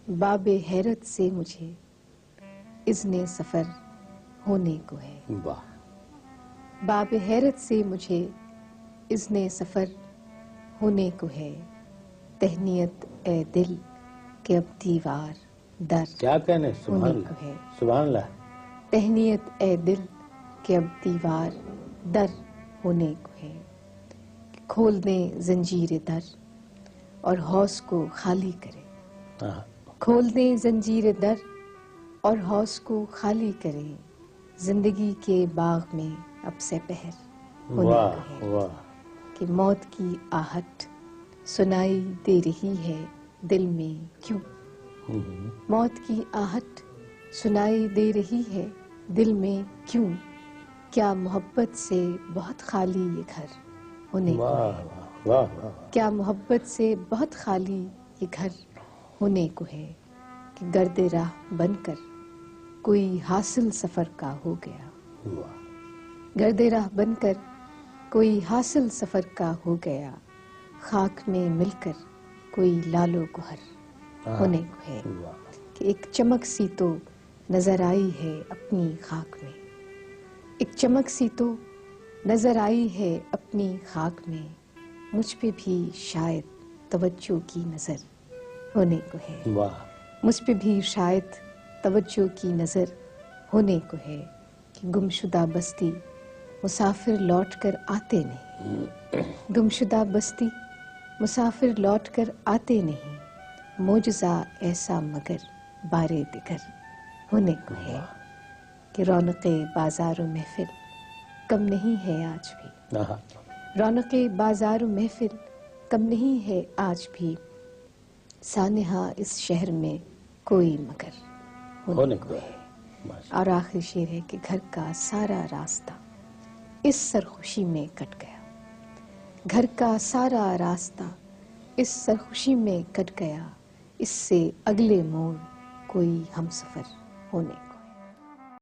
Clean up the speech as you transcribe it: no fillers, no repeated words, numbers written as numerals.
باب حیرت سے مجھے اذن سفر ہونے کو ہے. واہ. باب حیرت سے مجھے اذن سفر ہونے کو ہے. تہنیت اے دل کہ اب دیوار در کیا کہنے؟ سبحان ہونے کو اللہ، ہے. سبحان اللہ. تہنیت اے دل کہ اب دیوار در ہونے کو ہے. کھول دیں زنجیر در اور حوض کو خالی کرے. ہاں. کھول دیں زنجیر در اور حوض کو خالی کرے. زندگی کے باغ میں اب سے پہر ہونے واہ کو ہے. واہ. کہ موت کی آہٹ سنائی دے رہی ہے دل میں کیوں. موت کی آہٹ سنائی دے رہی ہے دل میں کیوں. کیا محبت سے بہت خالی یہ گھر ہونے کو واہ ہے. واہ واہ. کیا محبت سے بہت خالی یہ گھر ہونے کو ہے. کہ گرد راہ بن کر کوئی حاصل سفر کا ہو گیا. واہ. گرد راہ بن کر کوئی حاصل سفر کا ہو گیا. خاک میں مل کر کوئی لال و گوہر ہونے کو ہے. کہ ایک چمک سی تو نظر آئی ہے اپنی خاک میں. ایک چمک سی تو نظر آئی ہے اپنی خاک میں. مجھ پہ بھی شاید توجہ کی نظر ہونے کو ہے. واہ. مجھ پہ بھی شاید توجہ کی نظر ہونے کو ہے. کہ گمشدہ بستی مسافر لوٹ کر آتے نہیں. گمشدہ بستی مسافر لوٹ کر آتے نہیں. معجزہ ایسا مگر بارے دگر ہونے کو ہے. کہ رونق بازار و محفل کم نہیں ہے آج بھی. رونق بازار و محفل کم نہیں ہے آج بھی. سانحہ اس شہر میں کوئی مگر ہونے کو ہے. اور آخری شعر ہے کہ گھر کا سارا راستہ اس سرخوشی میں کٹ گیا. گھر کا سارا راستہ اس سرخوشی میں کٹ گیا. اس سے اگلے موڑ کوئی ہم سفر ہونے کو